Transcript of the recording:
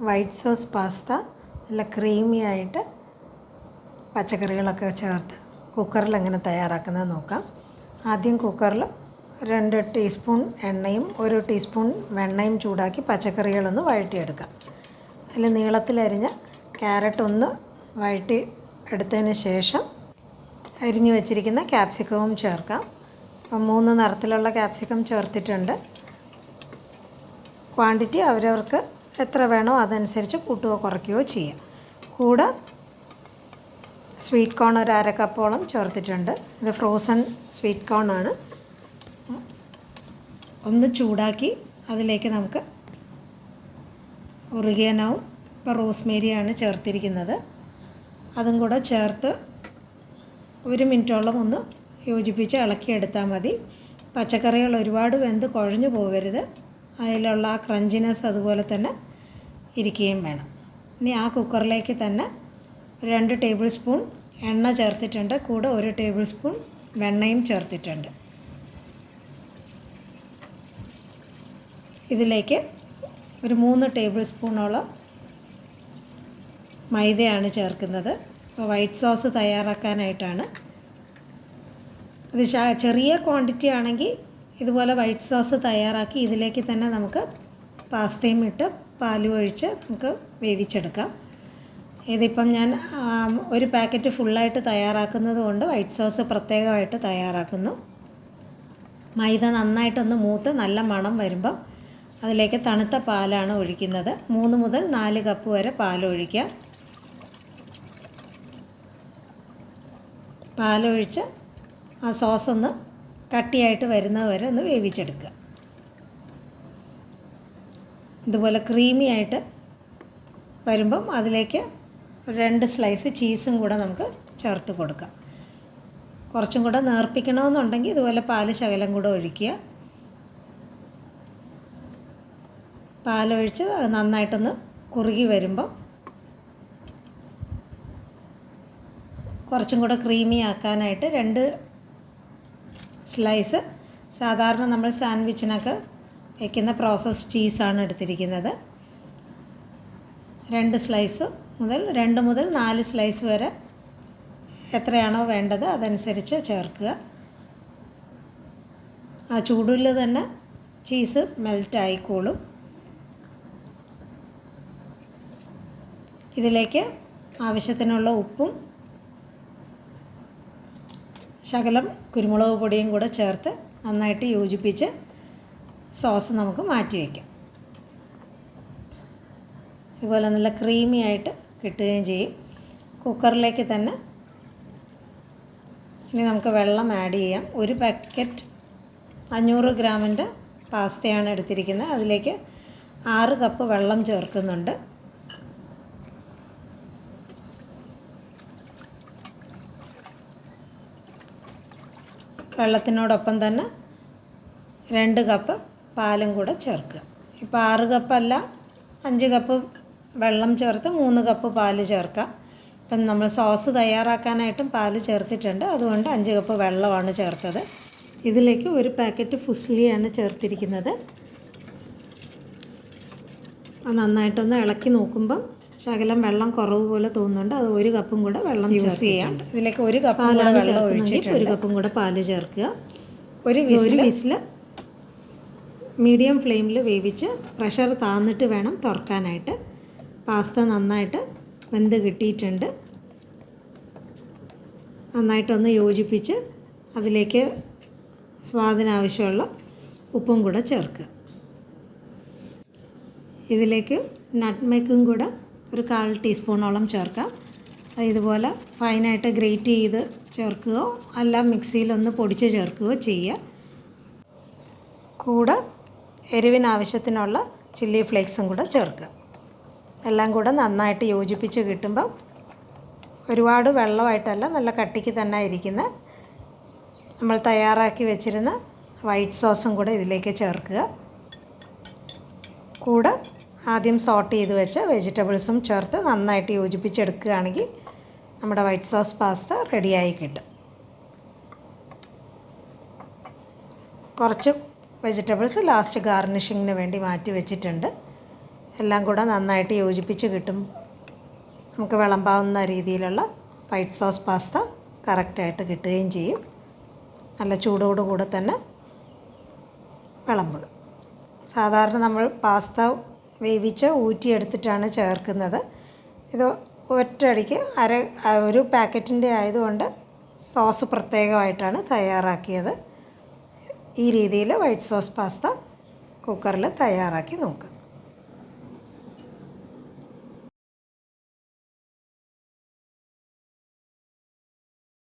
White sauce pasta നല്ല creamy ആയിട്ട് പച്ചക്കറികളൊക്കെ ചേർത്ത് കുക്കറിൽ എങ്ങനെ തയ്യാറാക്കുന്നത് നോക്കാം. ആദ്യം കുക്കറിൽ 2 ടീസ്പൂൺ എണ്ണയും 1 ടീസ്പൂൺ വെണ്ണയും ചൂടാക്കി പച്ചക്കറികളൊന്ന് വഴറ്റിയെടുക്കാം. അതിൽ നീളത്തിലരിഞ്ഞ ക്യാരറ്റ് ഒന്ന് വഴറ്റി എടുത്തതിന് ശേഷം അരിഞ്ഞു വച്ചിരിക്കുന്ന ക്യാപ്സിക്കവും ചേർക്കാം. അപ്പം 3 നിറത്തിലുള്ള ക്യാപ്സിക്കം ചേർത്തിട്ടുണ്ട്. ക്വാണ്ടിറ്റി അവരവർക്ക് എത്ര വേണോ അതനുസരിച്ച് കൂട്ടുകയോ കുറയ്ക്കുകയോ ചെയ്യാം. കൂടെ സ്വീറ്റ് കോൺ ഒരു 1/2 കപ്പോളം ചേർത്തിട്ടുണ്ട്. ഇത് ഫ്രോസൺ സ്വീറ്റ് കോൺ ആണ്. ഒന്ന് ചൂടാക്കി അതിലേക്ക് നമുക്ക് ഒറിഗാനോവും റോസ്മേരിയാണ് ചേർത്തിരിക്കുന്നത്. അതും കൂടെ ചേർത്ത് 1 മിനിറ്റോളം ഒന്ന് യോജിപ്പിച്ച് ഇളക്കിയെടുത്താൽ മതി. പച്ചക്കറികൾ ഒരുപാട് വെന്ത് കുഴഞ്ഞു പോകരുത്. അതിലുള്ള ആ ക്രഞ്ചിനെസ് അതുപോലെ തന്നെ ഇരിക്കുകയും വേണം. ഇനി ആ കുക്കറിലേക്ക് തന്നെ 2 ടേബിൾ സ്പൂൺ എണ്ണ ചേർത്തിട്ടുണ്ട്. കൂടെ 1 ടേബിൾ സ്പൂൺ വെണ്ണയും ചേർത്തിട്ടുണ്ട്. ഇതിലേക്ക് ഒരു 3 ടേബിൾ സ്പൂണോളം മൈദയാണ് ചേർക്കുന്നത്. അപ്പോൾ വൈറ്റ് സോസ് തയ്യാറാക്കാനായിട്ടാണ്. ഇത് ചെറിയ ക്വാണ്ടിറ്റി ആണെങ്കിൽ ഇതുപോലെ വൈറ്റ് സോസ് തയ്യാറാക്കി ഇതിലേക്ക് തന്നെ നമുക്ക് പാസ്തയും ഇട്ട് പാലും ഒഴിച്ച് നമുക്ക് വേവിച്ചെടുക്കാം. ഇതിപ്പം ഞാൻ ഒരു പാക്കറ്റ് ഫുള്ളായിട്ട് തയ്യാറാക്കുന്നത് കൊണ്ട് വൈറ്റ് സോസ് പ്രത്യേകമായിട്ട് തയ്യാറാക്കുന്നു. മൈദ നന്നായിട്ടൊന്ന് മൂത്ത് നല്ല മണം വരുമ്പം അതിലേക്ക് തണുത്ത പാലാണ് ഒഴിക്കുന്നത്. 3 മുതൽ 4 കപ്പ് വരെ പാലൊഴിക്കാം. പാലൊഴിച്ച് ആ സോസൊന്ന് കട്ടിയായിട്ട് വരുന്നത് വരെ ഒന്ന് വേവിച്ചെടുക്കുക. ഇതുപോലെ ക്രീമി ആയിട്ട് വരുമ്പം അതിലേക്ക് 2 സ്ലൈസ് ചീസും കൂടെ നമുക്ക് ചേർത്ത് കൊടുക്കാം. കുറച്ചും കൂടെ നേർപ്പിക്കണമെന്നുണ്ടെങ്കിൽ ഇതുപോലെ പാല് ശകലം കൂടെ ഒഴിക്കുക. പാലൊഴിച്ച് നന്നായിട്ടൊന്ന് കുറുകി വരുമ്പം കുറച്ചും കൂടെ ക്രീമി ആക്കാനായിട്ട് 2 സ്ലൈസ് സാധാരണ നമ്മൾ സാൻഡ്വിച്ചിനൊക്കെ വയ്ക്കുന്ന പ്രോസസ് ചീസാണ് എടുത്തിരിക്കുന്നത്. 2 സ്ലൈസ് മുതൽ 2 മുതൽ 4 സ്ലൈസ് വരെ എത്രയാണോ വേണ്ടത് അതനുസരിച്ച് ചേർക്കുക. ആ ചൂടിൽ തന്നെ ചീസ് മെൽറ്റ് ആയിക്കോളും. ഇതിലേക്ക് ആവശ്യത്തിനുള്ള ഉപ്പും ശകലം കുരുമുളക് പൊടിയും കൂടെ ചേർത്ത് നന്നായിട്ട് യോജിപ്പിച്ച് സോസ് നമുക്ക് മാറ്റി വയ്ക്കാം. ഇതുപോലെ നല്ല ക്രീമി ആയിട്ട് കിട്ടുകയും ചെയ്യും. കുക്കറിലേക്ക് തന്നെ ഇനി നമുക്ക് വെള്ളം ആഡ് ചെയ്യാം. 1 പാക്കറ്റ് 500 ഗ്രാമിൻ്റെ പാസ്തയാണ് എടുത്തിരിക്കുന്നത്. അതിലേക്ക് 6 കപ്പ് വെള്ളം ചേർക്കുന്നുണ്ട്. വെള്ളത്തിനോടൊപ്പം തന്നെ 2 കപ്പ് പാലും കൂടെ ചേർക്കുക. ഇപ്പോൾ 6 കപ്പല്ല 5 കപ്പ് വെള്ളം ചേർത്ത് 3 കപ്പ് പാല് ചേർക്കാം. ഇപ്പം നമ്മൾ സോസ് തയ്യാറാക്കാനായിട്ടും പാല് ചേർത്തിട്ടുണ്ട്. അതുകൊണ്ട് 5 കപ്പ് വെള്ളമാണ് ചേർത്തത്. ഇതിലേക്ക് 1 പാക്കറ്റ് ഫുസ്ലിയാണ് ചേർത്തിരിക്കുന്നത്. അത് നന്നായിട്ടൊന്ന് ഇളക്കി നോക്കുമ്പം ശകലം വെള്ളം കുറവ് പോലെ തോന്നുന്നുണ്ട്. അത് 1 കപ്പും കൂടെ വെള്ളം യൂസ് ചെയ്യാം. ഇതിലേക്ക് 1 കപ്പ് പാലാണ് ചേർക്കുന്നെങ്കിൽ 1 കപ്പും കൂടെ പാല് ചേർക്കുക. ഒരു വിസിൽ മീഡിയം ഫ്ലെയിമിൽ വേവിച്ച് പ്രഷർ താന്നിട്ട് വേണം തുറക്കാനായിട്ട്. പാസ്ത നന്നായിട്ട് വെന്ത് കിട്ടിയിട്ടുണ്ട്. നന്നായിട്ടൊന്ന് യോജിപ്പിച്ച് അതിലേക്ക് സ്വാദിനാവശ്യമുള്ള ഉപ്പും കൂടെ ചേർക്കുക. ഇതിലേക്ക് നട്ട്മേഗും കൂടെ ഒരു 1/4 ടീസ്പൂണോളം ചേർക്കാം. ഇതുപോലെ ഫൈനായിട്ട് ഗ്രേറ്റ് ചെയ്ത് ചേർക്കുകയോ അല്ല മിക്സിയിലൊന്ന് പൊടിച്ച് ചേർക്കുകയോ ചെയ്യുക. കൂടെ എരിവിനാവശ്യത്തിനുള്ള ചില്ലി ഫ്ലേക്സും കൂടെ ചേർക്കുക. എല്ലാം കൂടെ നന്നായിട്ട് യോജിപ്പിച്ച് കിട്ടുമ്പോൾ ഒരുപാട് വെള്ളമായിട്ടല്ല നല്ല കട്ടിക്ക് തന്നെ ഇരിക്കുന്ന നമ്മൾ തയ്യാറാക്കി വെച്ചിരുന്ന വൈറ്റ് സോസും കൂടെ ഇതിലേക്ക് ചേർക്കുക. കൂടെ ആദ്യം സോട്ട് ചെയ്ത് വെച്ച വെജിറ്റബിൾസും ചേർത്ത് നന്നായിട്ട് യോജിപ്പിച്ചെടുക്കുകയാണെങ്കിൽ നമ്മുടെ വൈറ്റ് സോസ് പാസ്ത റെഡിയായി കിട്ടും. കുറച്ച് വെജിറ്റബിൾസ് ലാസ്റ്റ് ഗാർണിഷിങ്ങിന് വേണ്ടി മാറ്റി വെച്ചിട്ടുണ്ട്. എല്ലാം കൂടെ നന്നായിട്ട് യോജിപ്പിച്ച് കിട്ടും. നമുക്ക് വിളമ്പാവുന്ന രീതിയിലുള്ള വൈറ്റ് സോസ് പാസ്ത കറക്റ്റായിട്ട് കിട്ടുകയും ചെയ്യും. നല്ല ചൂടോടുകൂടെ തന്നെ വിളമ്പുക. സാധാരണ നമ്മൾ പാസ്ത വേവിച്ച് ഊറ്റിയെടുത്തിട്ടാണ് ചേർക്കുന്നത്. ഇത് ഒറ്റയടിക്ക് ഒരു പാക്കറ്റിൻ്റെ ആയതുകൊണ്ട് സോസ് പ്രത്യേകമായിട്ടാണ് തയ്യാറാക്കിയത്. ഈ രീതിയിൽ വൈറ്റ് സോസ് പാസ്ത കുക്കറിൽ തയ്യാറാക്കി നോക്കുക.